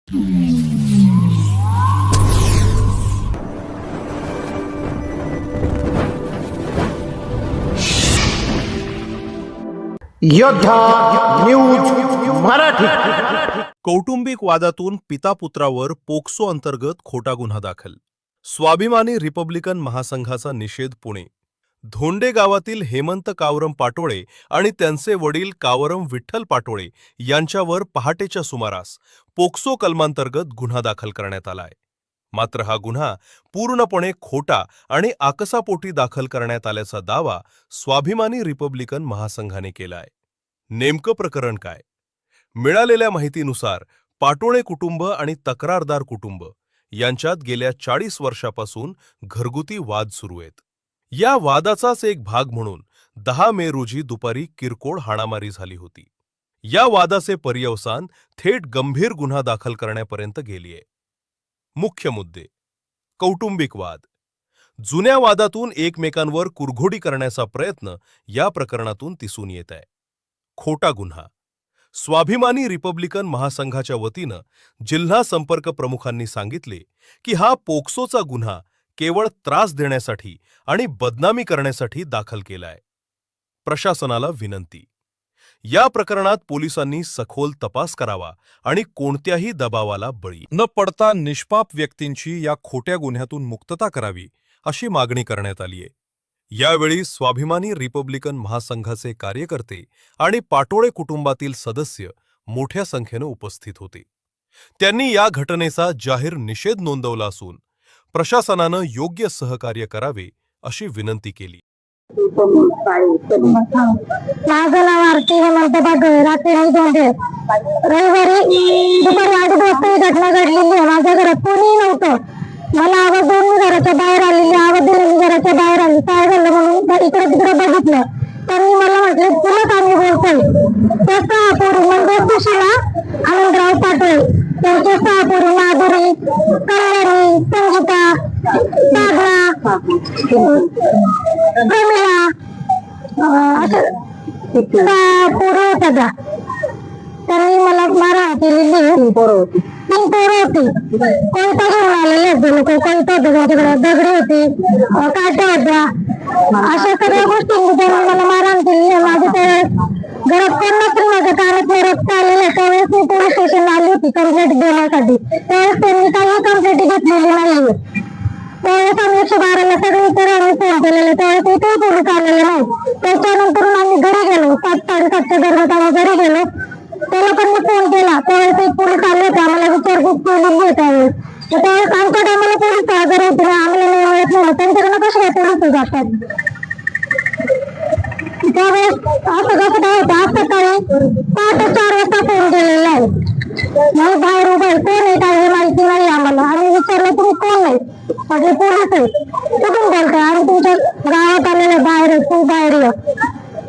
योद्धा न्यूज मराठी। कौटुंबिक वादातून पिता पुत्रावर पोक्सो अंतर्गत खोटा गुन्हा दाखल। स्वाभिमानी रिपब्लिकन महासंघाचा निषेध पुणे। धोंडे गावातील हेमंत कावरम पाटोळे आणि त्यांचे वडील कावरम विठ्ठल पाटोळे यांच्यावर पहाटेच्या सुमारास पोक्सो कलमांतर्गत गुन्हा दाखल करण्यात आलाय। मात्र हा गुन्हा पूर्णपणे खोटा आणि आकसापोटी दाखल करण्यात आल्याचा दावा स्वाभिमानी रिपब्लिकन महासंघाने केलाय। नेमकं प्रकरण काय? मिळालेल्या माहितीनुसार पाटोळे कुटुंब आणि तक्रारदार कुटुंब यांच्यात गेल्या 40 वर्षापासून घरगुती वाद सुरू आहेत। या वादाचाच एक भाग म्हणून 10 मे रोजी दुपारी किरकोळ हाणामारी झाली होती। या वादाचे पर्यवसान थेट गंभीर गुन्हा दाखल करण्यापर्यंत गेलीये। मुख्य मुद्दे: कौटुंबिक वाद। जुन्या वादातून एकमेकांवर कुरघोडी करण्याचा प्रयत्न या प्रकरणातून दिसून येत आहे। खोटा गुन्हा। स्वाभिमानी रिपब्लिकन महासंघाच्या वतीनं जिल्हा संपर्क प्रमुखांनी सांगितले की हा पोक्सोचा गुन्हा केवळ त्रास देण्यासाठी आणि बदनामी करण्यासाठी दाखल केलाय। प्रशासनाला विनंती: या प्रकरणात पोलिसांनी सखोल तपास करावा आणि कोणत्याही दबावाला बळी न पडता निष्पाप व्यक्तींची या खोट्या गुन्ह्यातून मुक्तता करावी अशी मागणी करण्यात आली आहे। यावेळी स्वाभिमानी रिपब्लिकन महासंघाचे कार्यकर्ते आणि पाटोळे कुटुंबातील सदस्य मोठ्या संख्येने उपस्थित होते। त्यांनी या घटनेचा जाहीर निषेध नोंदवला असून प्रशासनानं योग्य सहकार्य करावे अशी विनंती केली। माझं नाव आरती हेमंत पाटोळे, रात्री धोंडे। रविवारी दुपारी 8 वाजता ही घटना घडलेली आहे। माझ्या घरात कोणीही नव्हतं। मला आवाज देऊन मी घराच्या बाहेर आलेली, आवाज दिला मी घराच्या बाहेर आली। काय झालं म्हणून इकडे तिकडे बघितलं, त्यांनी मला म्हटले तुला काय बोलतोय? त्या 6 पोरी म्हणजे सुशीला आनंदराव पाटोळे, त्यांच्या 6 पोरी माधुरी, कल्याणी, संगीता, साधना, प्रमिला, असं 6 पोरी होत्या। त्यांनी मला मारहाण केलेली। 3 पोरं होती। कोयता घेऊन आलेले लोक, कोयता होते त्यांच्याकडे, दगडी होती, काट्या होत्या, अशा सगळ्या गोष्टी त्यांनी मला मारहाण केली। माझ्या त्यावेळेस घरात कोण नसेल, माझ्या कानात रक्त आलेलं। त्यावेळेस मी पोलीस स्टेशनला आली होती कंप्लेंट देण्यासाठी। त्यावेळेस त्यांनी काही कंप्लेंट घेतलेली नाही। त्यावेळेस आम्ही 112ला सगळे इतर आम्ही फोन केलेले, त्यावेळेस इथे पोलीस आलेले नाही। त्याच्यानंतर आम्ही घरी गेलो, 7-7:30च्या दरम्यान आम्ही घरी गेलो। त्या लोकांनी फोन केला, त्यावेळेस एक पोलीस आले होते, आम्हाला विचारपूस केलेली आहे। त्यावेळेस आमच्या टायमाला पोलीस हजर होते ना, आम्हाला नाही मिळत नाही, त्यांच्याकडनं कसे काय पोलीस जातात? त्यावेळेस असं कसं काय होतं? आज सकाळी 4:30 वाजता फोन केलेला आहे। मी बाहेर उभा आहे, कोण आहे काय माहिती नाही आम्हाला। आम्ही विचारलं तुम्ही कोण नाही? म्हणजे पोलीस आहे। कुठून बोलतोय? आम्ही तुमच्या गावात आलेले, बाहेर आहे, तू बाहेर ये।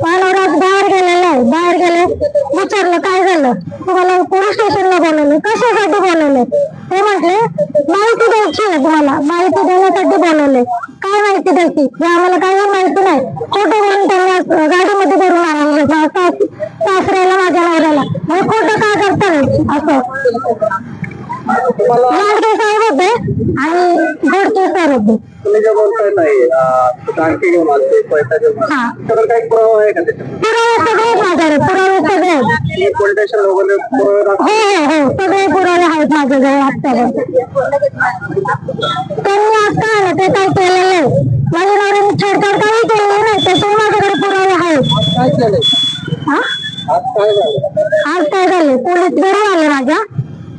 मानवराज बाहेर गेलेला आहे। बाहेर गेले, विचारलं काय झालं? तुम्हाला पोलीस स्टेशनला बोलवलं, कशासाठी बोलवले? ते म्हटले माहिती द्यायची आहे, तुम्हाला माहिती देण्यासाठी बोलवले। काय माहिती द्यायची? आम्हाला काही माहिती नाही। खोटं बोलून त्यांनी गाडीमध्ये भरून आणले सासऱ्याला, माझ्या नवऱ्याला। मग खोटं काय करतात असं? लाडके साहेब होते आणि घरचे सर होते। तुम्ही जे बोलताय नाही टांकी घेऊन आले, पैसा घेऊन आले, काही पुरावा आहे का त्याच्यात? पुरावे सगळे माझ्याकडे, पुरावे सगळे पोलीस स्टेशन वगैरे हो सगळे पुरावे आहेत माझ्याकडे। आत्तापर्यंत त्यांनी आता आलं ते काही केलेलं नाही, माझ्या नवऱ्याने छेडछाड काही केलेली नाही, त्याचे माझ्याकडे पुरावे आहेत। काय केलंय? आज काय झाले? पोलीस घरी आले, माझ्या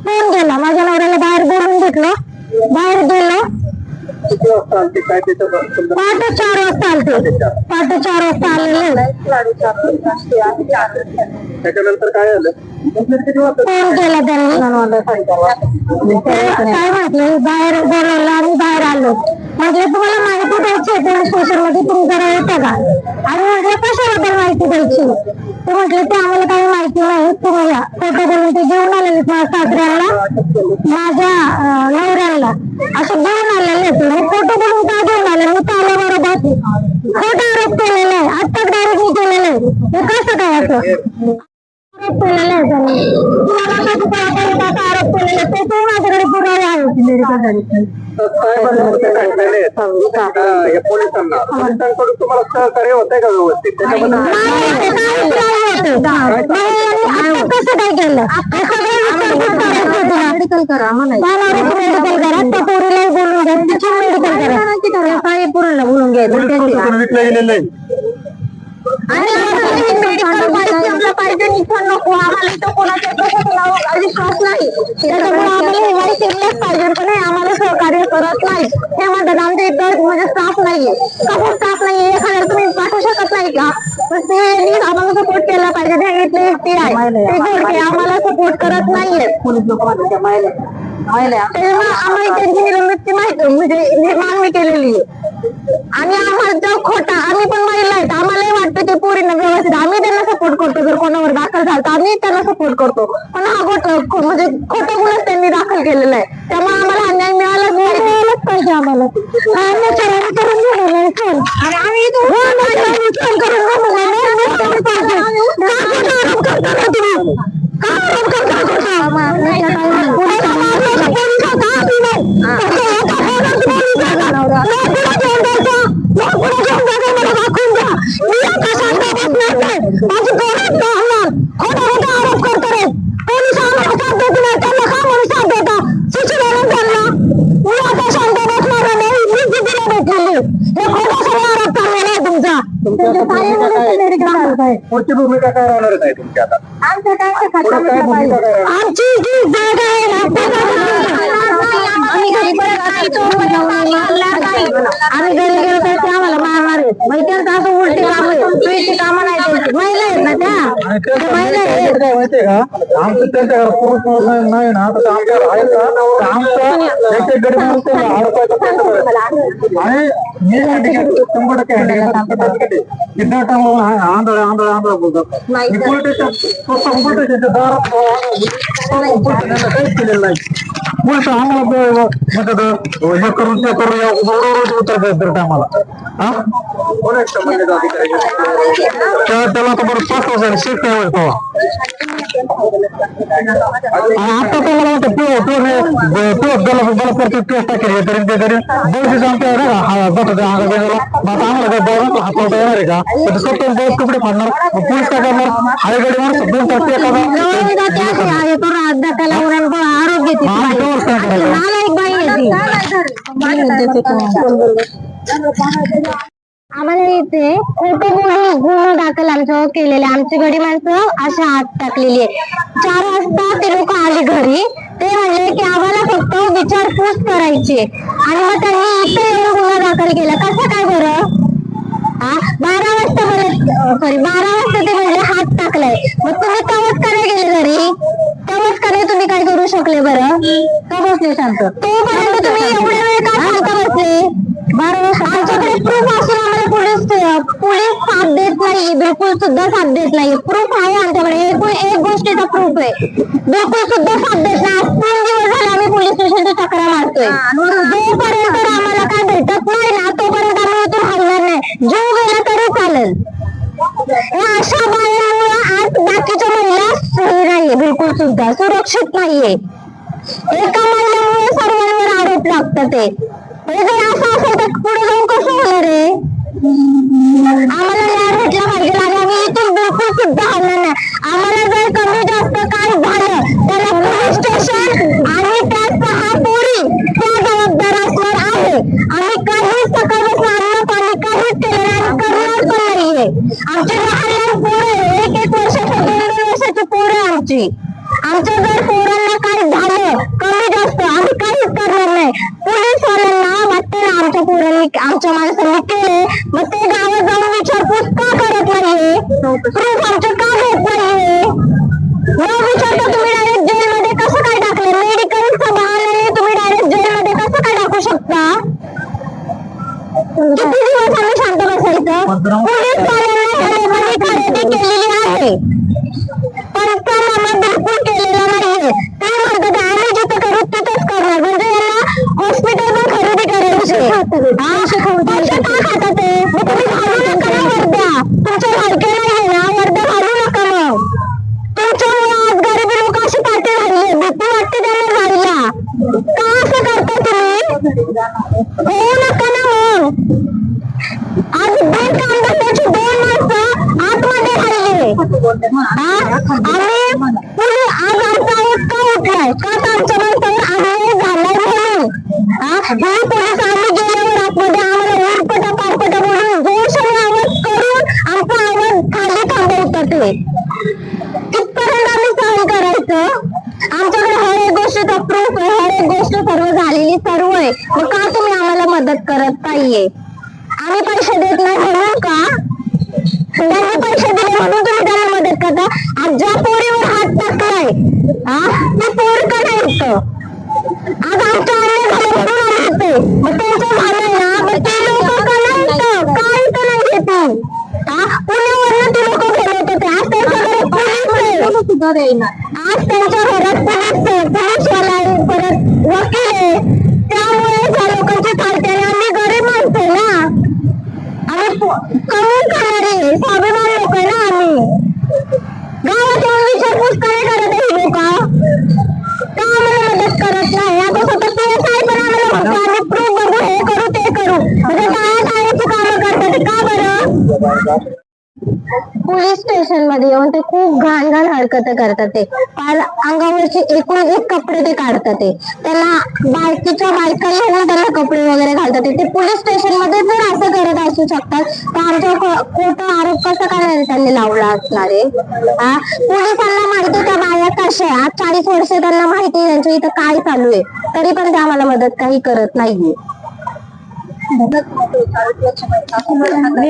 फोन गेला, माझ्या नवऱ्याला बाहेर बोलून घेतलं, बाहेर गेलो। किती वाजता आलते? काय त्याच्यात? पहाटे 4 वाजता आलते, पहाटे 4 वाजता आलेले। त्याच्यानंतर काय झालं? फोन केला त्यांनी, काय म्हटले बाहेर बोलवलं, आम्ही बाहेर आलो। म्हटलं तुम्हाला माहिती द्यायची पोलीस स्टेशन मध्ये, तुम्ही जरा येता का? आणि म्हटलं कशाबद्दल माहिती द्यायची? ते म्हटले ते आम्हाला काही माहिती नाही, तुम्ही या। फोटो बोलून ते घेऊन आलेले माझ्या सासऱ्यांना, माझ्या नवऱ्याला असं घेऊन आलेले होते। मी फोटो बोलून का घेऊन आले? मी त्याला बरोबर खोटा आरोप केलेला आहे, आत्ताच डायरेक्ट मी केलेलं आहे। हे कसं काय असं आरोप केलेला आहे? त्यांनी आरोप केलेला ते साहेबांनी मुद्दे काढलेले आहेत या पोलिसांकडून तुम्हाला सहकार्य होतंय का व्यवस्थित त्याच्याबद्दल कसं काय केलं मेडिकल करा मेडिकल करा त्या पोरीला बोलून घ्या तिची मेडिकल करा काही पोरीला बोलून घ्यायचं विकलं गेलेलं आहे आणि मेडिकल पाहिजे इथं नको आम्हाला इथं कोणाच्या विश्वास नाही त्याच्यामुळे आम्हाला हिवाळी सिरियस पाहिजे पण आम्हाला सहकार्य करत नाही हे म्हणतात आमच्या इथं म्हणजे स्टाफ नाहीये कसं स्टाफ नाहीये एखाद्या तुम्ही पाठवू शकत नाही का ते आम्हाला सपोर्ट केला पाहिजे ते इथले एकटी आहे ते जोडके आम्हाला सपोर्ट करत नाहीये पोलीस लोक आम्हाला त्यांची निवृत्ती माहिती म्हणजे मागणी केलेली आहे आणि आम्हाला जर खोटा आम्ही पण महिला आहेत आम्हालाही वाटतं की पोरींना व्यवस्थित आम्ही त्यांना सपोर्ट करतो जर कोणावर दाखल झालं तर आम्ही त्यांना सपोर्ट करतो पण हा म्हणजे खोटं गुन्हाच त्यांनी दाखल केलेला आहे त्यामुळे आम्हाला अन्याय मिळालाच पाहिजे आम्हाला आणि आम्ही पुढची भूमिका काय राहणार आहे तुमची आता आमची जी जागा आहे आम्ही घरी गेलो तर ते आम्हाला मारणार आहेत म्हणजे त्यांचं असं उलटी काम आहे कामं नाही त्यांची महिला आहेत ना त्या महिला आहेत माहितीये का आमचं त्यांच्या घरात पुरुष नाही ना तर आमच्यावर आहे का आमचं एक गडी आणि मी हँडिकॅप 100% हँडिकॅप कितना टाइम आंधळा आंधळा आंधळा बोलतात मी पोलिटिशियनच्या दारात काहीच केलेलं नाही पोलिस आम्हाला हे करून ते करून उत्तर देत आम्हाला त्याला तर बरं 5 वर्षांनी शिफ्ट आहे आता त्याला बलात्कारची केस टाकेल तरी ते तरी दोषी आमच्या आम्हाला हातवता येणार आहे का स्वतः बहुत कपडे फाडणार पोलीस काय करणार हायगडी माणूस 2 आम्हाला इथे खोटे गुन्हे दाखल आमच्यावर केलेले आमची घरी माणसं अशा हात टाकलेली आहे 4 वाजता ते लोक आले घरी ते म्हणले की आम्हाला फक्त विचारपूस करायची आणि मग त्यांनी इथे गुन्हा दाखल केला कसं काय बरं 12 वाजता ते म्हणले हात टाकलाय मग तुम्ही तेव्हाच करायला गेले घरी तेव्हाच करायला तुम्ही काय करू शकले बरं का बसले शांत तोपर्यंत तुम्ही एवढ्या वेळ का शांत बसले 12 वाजता आमच्याकडे प्रूफ असून आम्हाला पोलीस साथ देत नाही बिलकुल सुद्धा साथ देत नाही प्रूफ आहे आमच्याकडे एक गोष्टीचा प्रूफ आहे बिलकुल सुद्धा साथ देत नाही 3 दिवस झाले आम्ही पोलीस स्टेशनची तक्रार मारतोय जोपर्यंत आम्हाला काय भेटत नाही ना तोपर्यंत आम्ही इथून हलणार नाही जीव गेला तरी चालेल अशा बायांमुळे आज बाकीच्या महिला सही नाहीये बिलकुल सुद्धा सुरक्षित नाहीये एका महिन्यामुळे सर्वांवर आरोप लागतात ते जर असं असेल तर पुढे जाऊन कसं होणार आहे आम्हाला न्याय भेटला पाहिजे आणि आम्ही इथून बिलकुल सुद्धा हलणार नाही आम्हाला जर कमी जास्त काय झालं तर पोलीस स्टेशन आणि त्या 6 पोरी त्या जबाबदार असणार आहे आम्ही काही सकाळपासून अन्न पाणी काहीच केलं नाही आणि करणार पण नाहीये आमची लहान पोरं 1 वर्षाची 2 वर्षाची पोरं आमच्या जर पोरांना काय झालं कमी जास्त आम्ही काहीच करणार नाही पोलीस वाल्यांना वाटतं ना आमच्या पोरांनी आमच्या माणसांनी केले मग ते गावात जाऊन विचारपूस का करत नाहीये प्रूफ आमचं का देत नाहीये न विचारता तुम्ही डायरेक्ट जेलमध्ये कसं काय टाकले मेडिकलचं बहाण्याने तुम्ही डायरेक्ट जेलमध्ये कसं काय टाकू शकता किती दिवस आम्ही शांत बसायचं पोलीस वाल्यांना खरेदी केलेली आहे पंचनामा बिलकुल केलेला नाहीये ते म्हणतात आम्ही जिथं करू तिथंच करणार म्हणजे यांना हॉस्पिटल पण खरेदी करायची पैसे का खातात ते मग तुम्ही घालू नका ना वर्ध्या तुमच्या लायकी नाहीये ना वर्ध्या घालू नका मग तुमच्यामुळे आज गरीबी लोक अशी पाठी राहिली भीती वाटते त्यांना जायला का असं करतात होऊ नका ना मग. आज बिन कामधंद्याची 2 माणसं आतमध्ये राहिले. आम्ही आज आमचा आवाज का उठलाय? का तर आमच्या माणसावर अन्याय झालाय म्हणून. हे पोलीस आम्ही गेल्यावर आतमध्ये आम्हाला उरपटा पारपटा म्हणून जोरशाने आवाज करून आमचा आवाज खाली थांबवतात. ते कितपर्यंत आम्ही सहन करायचं? आमच्याकडे हर एक गोष्टीचा प्रूफ आहे, हर एक गोष्ट सर्व झालेली सर्व आहे. मग का तुम्ही आम्हाला मदत करत नाहीये? आम्ही पैसे देत नाही म्हणून का? त्यांनी पैसे दिले म्हणून तुम्ही त्यांना मदत करता? आज ज्या पोरीवर हात टाकलाय ती पोर का नाही इथं? आज आमच्या अन्याय झाले म्हणून आले होते. मग त्यांचं झालंय ना, मग ते लोक का नाही इथं? का इथं नाही येते? पुण्यावरनं ते लोक गेले होते. आज त्यांच्या घरात पोलीस आहे. आज त्यांच्या घरात पोलीसवाला आहे, परत वकील आहे. त्यामुळे त्या लोकांचे चालते. आणि आम्ही गरीब माणसं आहे ना, आम्ही कमवून खाणारे स्वाभिमान लोक आहे ना. आम्ही गावात येऊन विचारपूस काय करत आहे लोक? का आम्हाला मदत करत नाही? आता स्वतः PS आहे पण आम्हाला म्हणतो आम्ही प्रूफ बघू, हे करू ते करू. म्हणजे टाळाटाळीची कामं करतात. का बरं? पोलीस स्टेशन मध्ये येऊन ते खूप घाण घाण हरकत करतात. ते अंगावरचे एकूण एक कपडे ते काढतात. त्याला बायकीच्या बायका येऊन त्याला कपडे वगैरे घालतात. ते पोलीस स्टेशन मध्ये जर असं करत असू शकतात तर आमच्या खोटा आरोप कसा काय त्यांनी लावला असणार आहे? पोलिसांना माहिती त्या बाया कशा आहे. आज 40 वर्ष त्यांना माहिती आहे त्यांच्या इथं काय चालू आहे, तरी पण ते आम्हाला मदत काही करत नाहीये. मी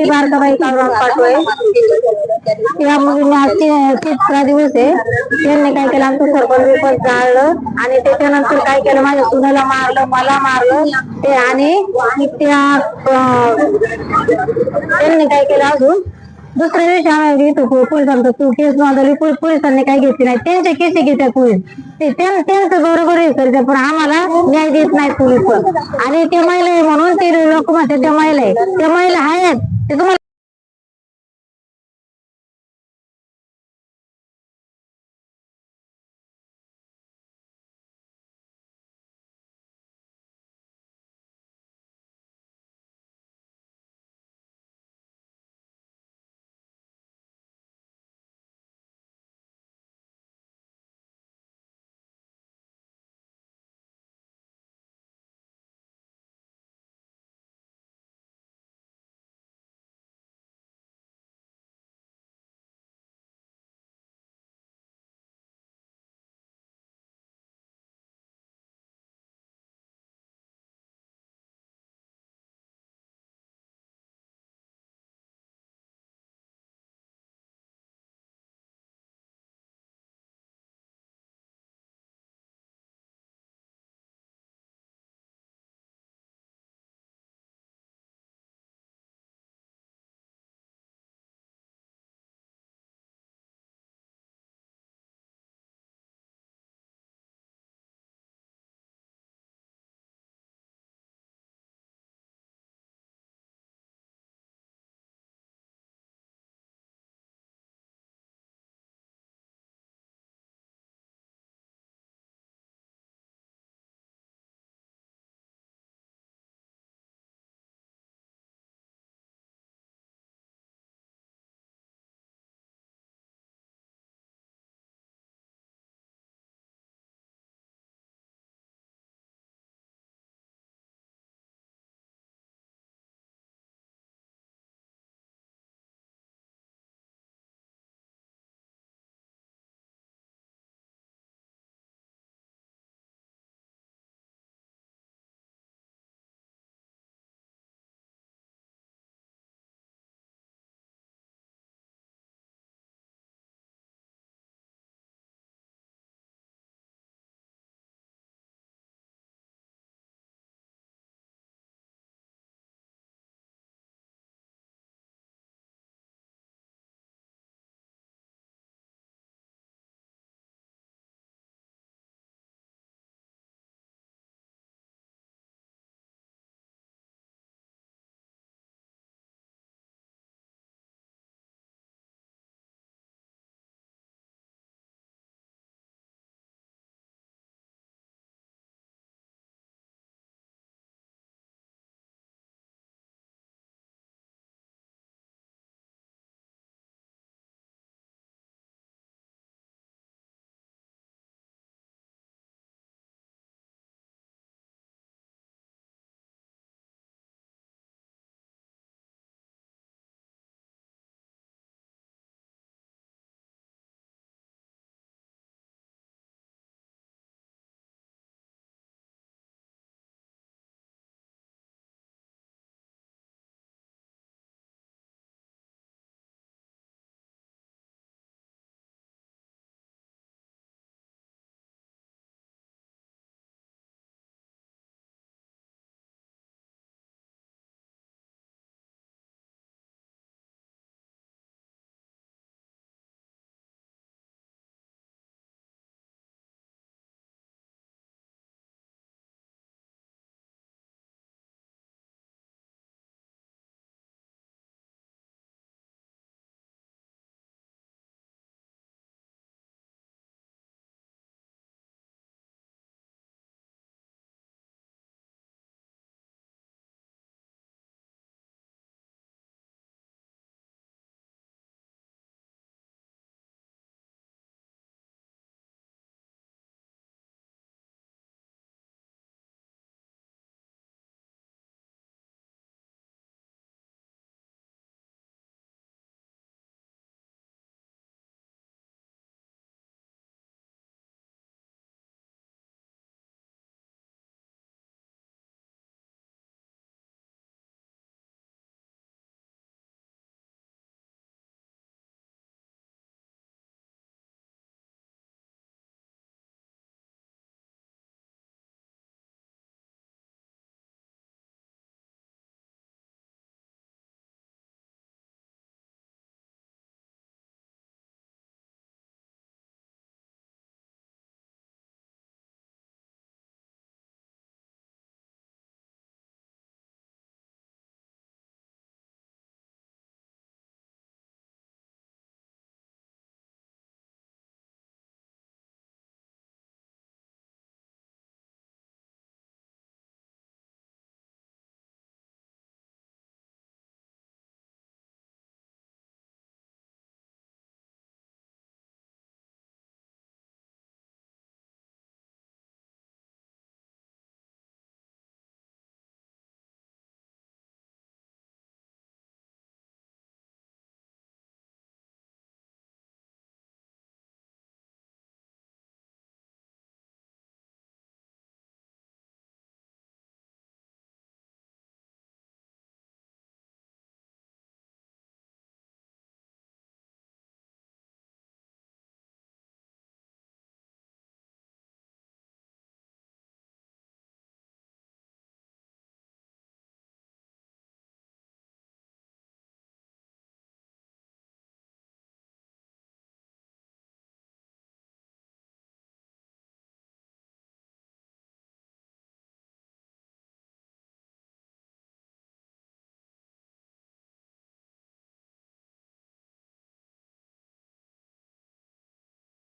बारकाबाई पाठवय. या मुलीने आज 3रा दिवस आहे. त्यांनी काय केलं, आमचं सरपंच बिपंच जाळलं आणि त्याच्यानंतर काय केलं, माझ्या सुनाला मारलं, मला मारलं ते. आणि त्या त्यांनी काय केलं, अजून दुसऱ्या दिवशी आम्ही इथं पोलिसांचं केस नोंदवली. पोलिसांनी काय घेतली नाही. त्यांचे केस घेतात पोलीस. त्यांचं बरोबर हे करतात पण आम्हाला न्याय देत नाही पोलीस पण. आणि ते महिला आहे म्हणून ते लोक म्हणतात त्या महिला आहे. त्या महिला आहेत ते तुम्हाला